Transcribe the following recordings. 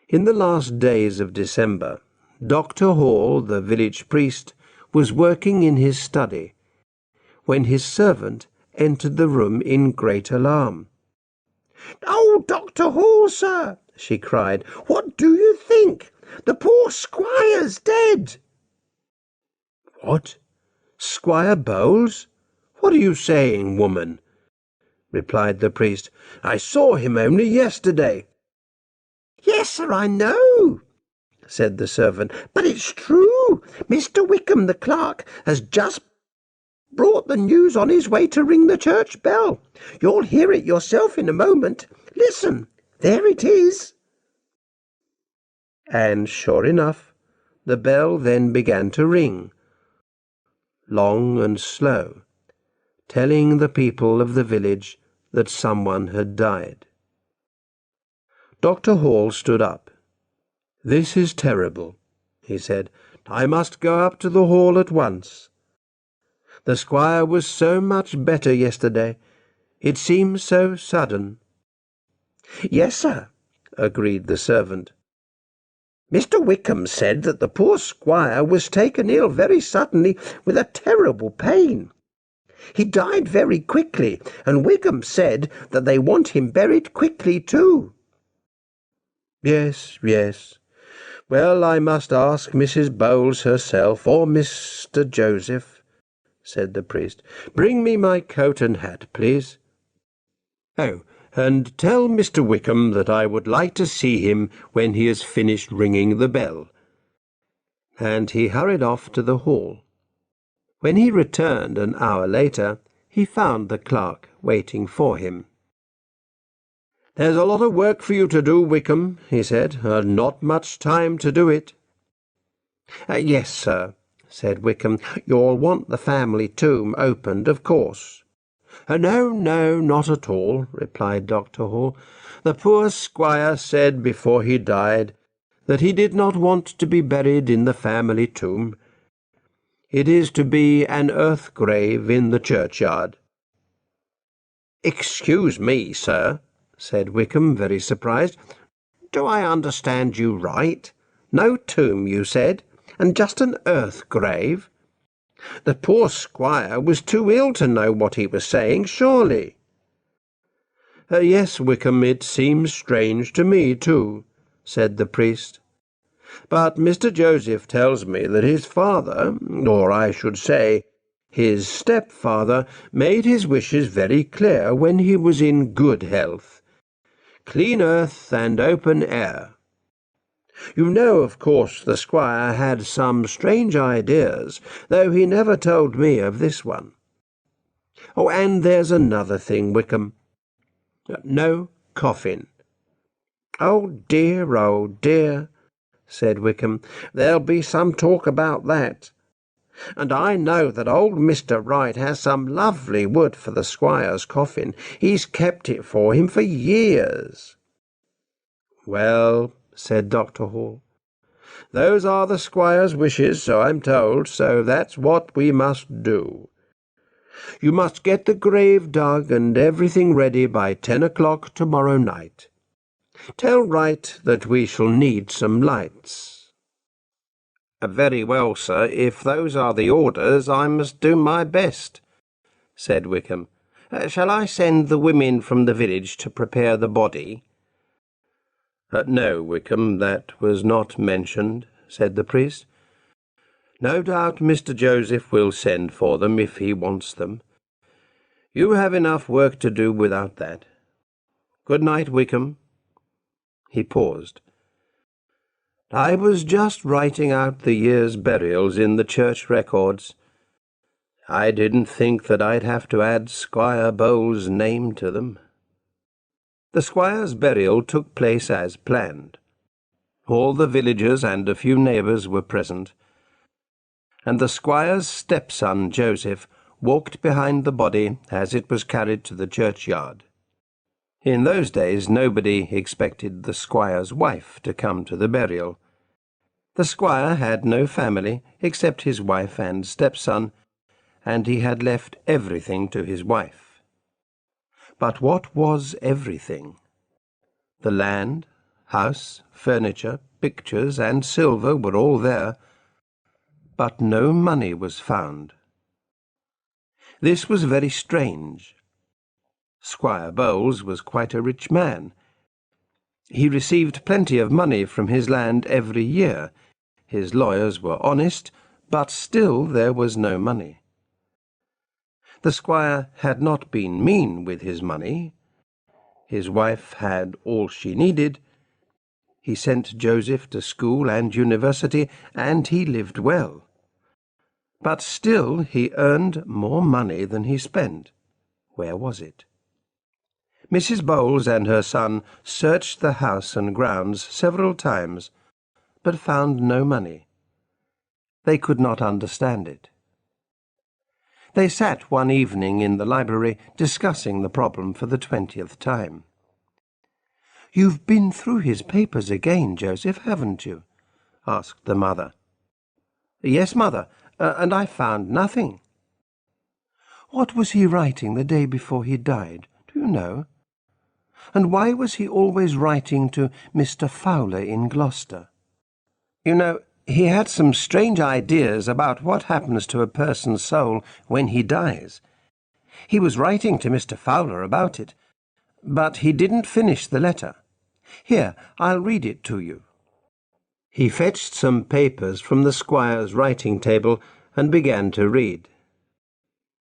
In the last days of December, Dr. Hall, the village priest, was working in his study, when his servant entered the room in great alarm. "Oh, Dr. Hall, sir," she cried, "what do you think? The poor squire's dead." "What? Squire Bowles? What are you saying, woman?" replied the priest. "I saw him only yesterday." "Yes, sir, I know," said the servant, "but it's true. Mr. Wickham, the clerk, has just brought the news on his way to ring the church bell. You'll hear it yourself in a moment. Listen, there it is." And sure enough, the bell then began to ring, long and slow, telling the people of the village that someone had died. Dr. Hall stood up. "This is terrible," he said. "I must go up to the hall at once. The squire was so much better yesterday. It seems so sudden." "Yes, sir," agreed the servant. "Mr. Wickham said that the poor squire was taken ill very suddenly with a terrible pain. He died very quickly, and Wickham said that they want him buried quickly too." "Yes, yes. Well, I must ask Mrs. Bowles herself, or Mr. Joseph," said the priest. "Bring me my coat and hat, please. Oh, and tell Mr. Wickham that I would like to see him when he has finished ringing the bell." And he hurried off to the hall. When he returned an hour later, he found the clerk waiting for him. "There's a lot of work for you to do, Wickham," he said, "and not much time to do it." "Yes, sir," said Wickham. "You'll want the family tomb opened, of course." "No, no, not at all," replied Dr. Hall. "The poor squire said before he died that he did not want to be buried in the family tomb. It is to be an earth grave in the churchyard." "Excuse me, sir," said Wickham, very surprised. "Do I understand you right? No tomb, you said, and just an earth grave? The poor squire was too ill to know what he was saying, surely." "Yes, Wickham, it seems strange to me, too," said the priest. "But Mr. Joseph tells me that his father, or I should say his stepfather, made his wishes very clear when he was in good health. Clean earth and open air. You know, of course, the squire had some strange ideas, though he never told me of this one. Oh, and there's another thing, Wickham. No coffin." Oh, dear," said Wickham. "There'll be some talk about that. And I know that old Mr. Wright has some lovely wood for the squire's coffin. He's kept it for him for years." "Well," said Dr. Hall, "those are the squire's wishes, so I'm told, so that's what we must do. You must get the grave dug and everything ready by 10 o'clock tomorrow night. Tell Wright that we shall need some lights." "Very well, sir. If those are the orders, I must do my best," said Wickham. "Shall I send the women from the village to prepare the body?" "No, Wickham, that was not mentioned," said the priest. "No doubt Mr. Joseph will send for them if he wants them. You have enough work to do without that. Good night, Wickham." He paused. "I was just writing out the year's burials in the church records. I didn't think that I'd have to add Squire Bowles' name to them." The squire's burial took place as planned. All the villagers and a few neighbours were present, and the squire's stepson Joseph walked behind the body as it was carried to the churchyard. In those days nobody expected the squire's wife to come to the burial. The squire had no family except his wife and stepson, and he had left everything to his wife. But what was everything? The land, House, furniture, pictures, and silver were all there, but no money was found. This was very strange. Squire Bowles was quite a rich man. He received plenty of money from his land every year. His lawyers were honest, but still there was no money. The squire had not been mean with his money. His wife had all she needed. He sent Joseph to school and university, and he lived well. But still he earned more money than he spent. Where was it? Mrs. Bowles and her son searched the house and grounds several times, but found no money. They could not understand it. They sat one evening in the library discussing the problem for the 20th time. "You've been through his papers again, Joseph, haven't you?" asked the mother. "Yes, mother, and I found nothing." "What was he writing the day before he died? Do you know? And why was he always writing to Mr. Fowler in Gloucester? You know, he had some strange ideas about what happens to a person's soul when he dies. He was writing to Mr. Fowler about it, but he didn't finish the letter. Here, I'll read it to you." He fetched some papers from the squire's writing table and began to read.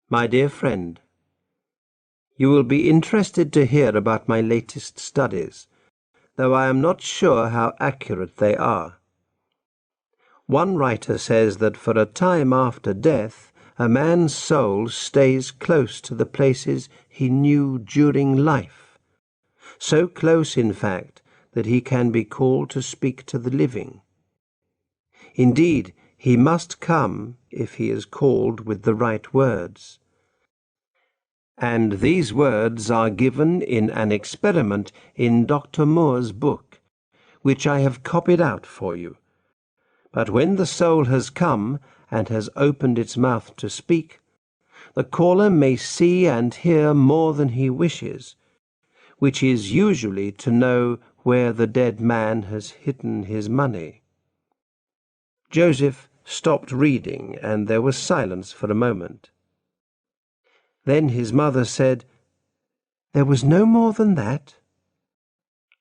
"My dear friend, you will be interested to hear about my latest studies, though I am not sure how accurate they are. One writer says that for a time after death, a man's soul stays close to the places he knew during life, so close, in fact, that he can be called to speak to the living. Indeed, he must come if he is called with the right words. And these words are given in an experiment in Dr. Moore's book, which I have copied out for you. But when the soul has come and has opened its mouth to speak, the caller may see and hear more than he wishes, which is usually to know where the dead man has hidden his money." Joseph stopped reading, and there was silence for a moment. Then his mother said, "There was no more than that?"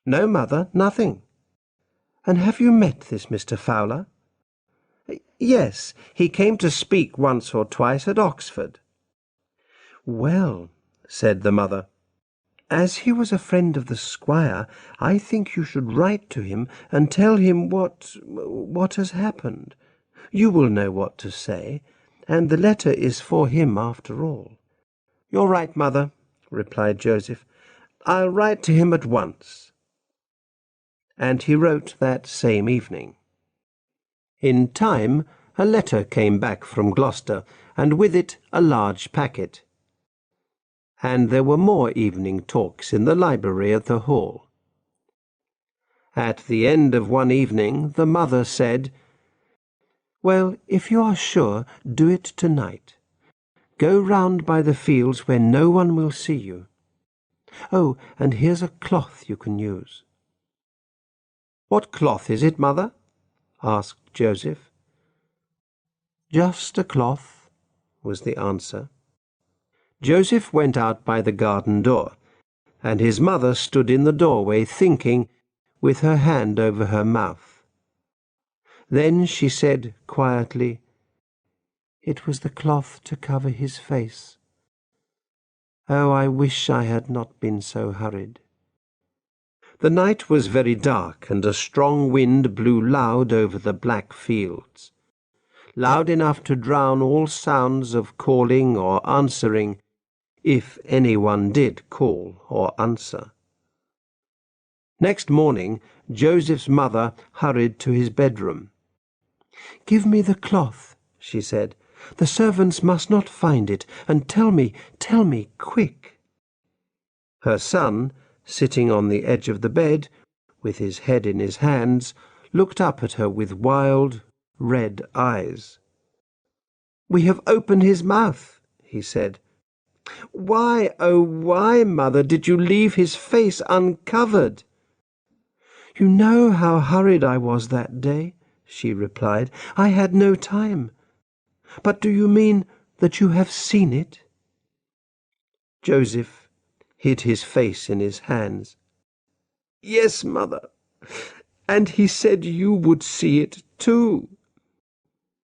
"No, mother, nothing." "And have you met this Mr. Fowler?" "Yes, he came to speak once or twice at Oxford." "Well," said the mother, "as he was a friend of the squire, I think you should write to him and tell him what has happened. You will know what to say, and the letter is for him after all." "You're right, mother," replied Joseph. "I'll write to him at once." And he wrote that same evening. In time, a letter came back from Gloucester, and with it a large packet. And there were more evening talks in the library at the hall. At the end of one evening, the mother said, "Well, if you are sure, do it tonight. Go round by the fields where no one will see you. Oh, and here's a cloth you can use." "What cloth is it, mother?" asked Joseph. "Just a cloth," was the answer. Joseph went out by the garden door, and his mother stood in the doorway thinking, with her hand over her mouth. Then she said quietly, "It was the cloth to cover his face. Oh, I wish I had not been so hurried." The night was very dark, and a strong wind blew loud over the black fields, loud enough to drown all sounds of calling or answering, if anyone did call or answer. Next morning, Joseph's mother hurried to his bedroom. "Give me the cloth," she said. "The servants must not find it, and tell me, quick." Her son, sitting on the edge of the bed, with his head in his hands, looked up at her with wild, red eyes. "We have opened his mouth," he said. "Why, oh why, mother, did you leave his face uncovered?" "You know how hurried I was that day," she replied. "I had no time. But do you mean that you have seen it?" Joseph hid his face in his hands. "Yes, mother, and he said you would see it too."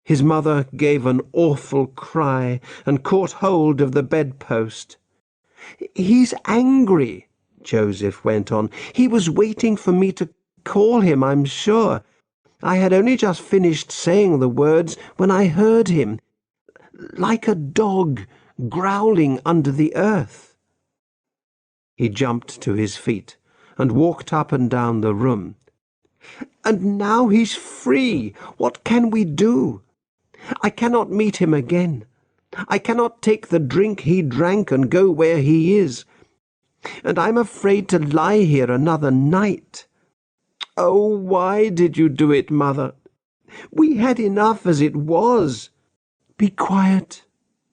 His mother gave an awful cry and caught hold of the bedpost. "He's angry," Joseph went on. "He was waiting for me to call him, I'm sure. I had only just finished saying the words when I heard him, like a dog growling under the earth." He jumped to his feet and walked up and down the room. "And now he's free. What can we do? I cannot meet him again. I cannot take the drink he drank and go where he is. And I'm afraid to lie here another night. Oh, why did you do it, Mother? We had enough as it was." "Be quiet,"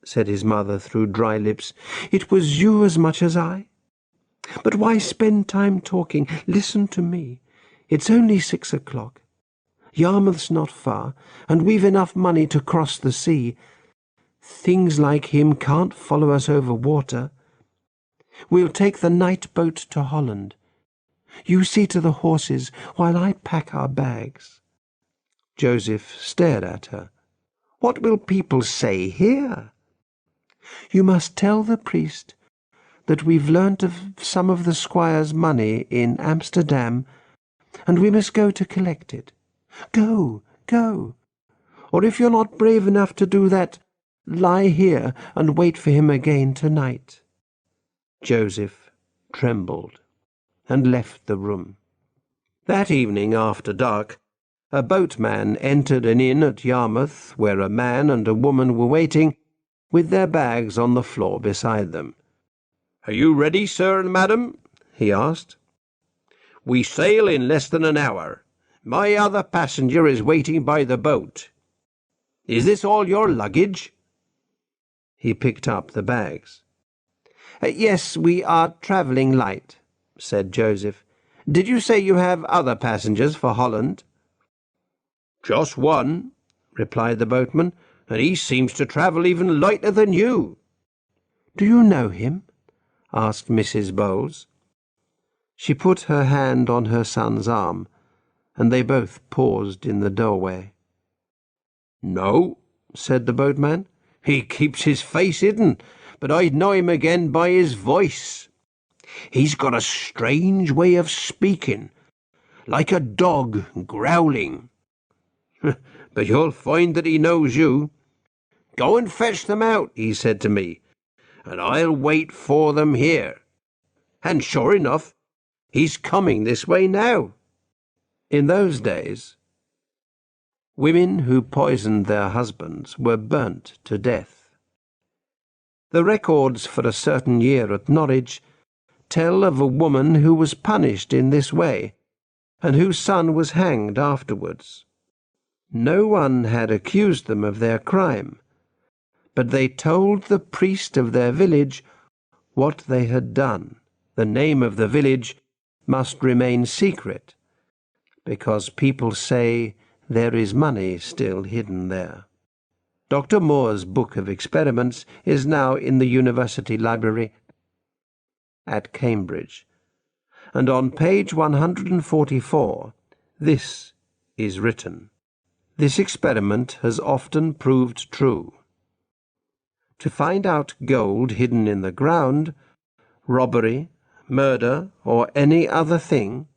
said his mother through dry lips. "It was you as much as I. But why spend time talking? Listen to me. It's only 6 o'clock. Yarmouth's not far, and we've enough money to cross the sea. Things like him can't follow us over water. We'll take the night boat to Holland. You see to the horses while I pack our bags." Joseph stared at her. "What will people say here?" "You must tell the priest that we've learnt of some of the squire's money in Amsterdam, and we must go to collect it. Go, go. Or if you're not brave enough to do that, lie here and wait for him again tonight." Joseph trembled and left the room. That evening after dark, a boatman entered an inn at Yarmouth where a man and a woman were waiting, with their bags on the floor beside them. "Are you ready, sir and madam?" he asked. "We sail in less than an hour. My other passenger is waiting by the boat. Is this all your luggage?" He picked up the bags. "Yes, we are travelling light," said Joseph. "Did you say you have other passengers for Holland?" "Just one," replied the boatman, "and he seems to travel even lighter than you." "Do you know him?" asked Mrs. Bowles. She put her hand on her son's arm, and they both paused in the doorway. "No," said the boatman. "He keeps his face hidden, but I'd know him again by his voice. He's got a strange way of speaking, like a dog growling. But you'll find that he knows you. 'Go and fetch them out,' he said to me, 'and I'll wait for them here.' And sure enough, he's coming this way now." In those days, women who poisoned their husbands were burnt to death. The records for a certain year at Norwich tell of a woman who was punished in this way, and whose son was hanged afterwards. No one had accused them of their crime, but they told the priest of their village what they had done. The name of the village must remain secret, because people say there is money still hidden there. Dr. Moore's book of experiments is now in the University Library at Cambridge, and on page 144 this is written: "This experiment has often proved true. To find out gold hidden in the ground, robbery, murder, or any other thing,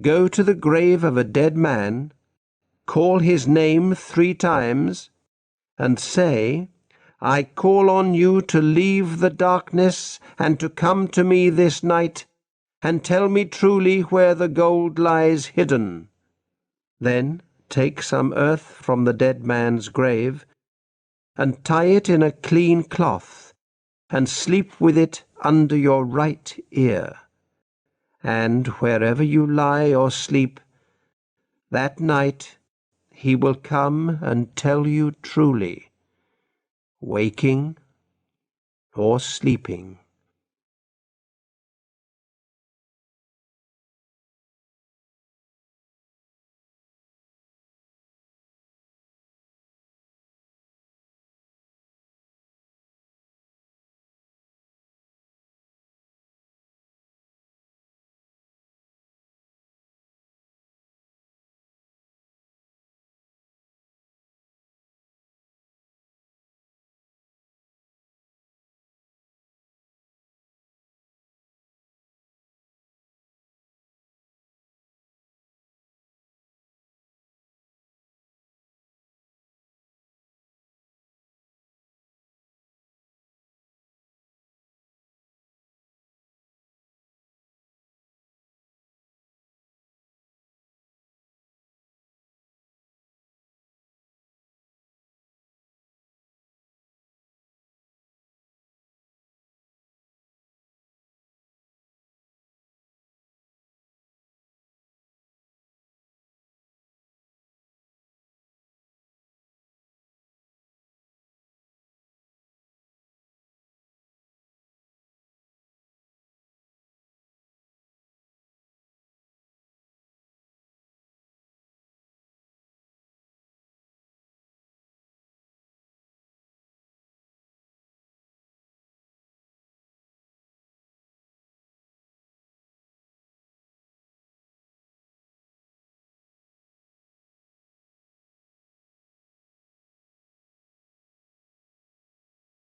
go to the grave of a dead man, call his name 3 times, and say, 'I call on you to leave the darkness and to come to me this night, and tell me truly where the gold lies hidden.' Then take some earth from the dead man's grave, and tie it in a clean cloth, and sleep with it under your right ear. And wherever you lie or sleep, that night he will come and tell you truly, waking or sleeping."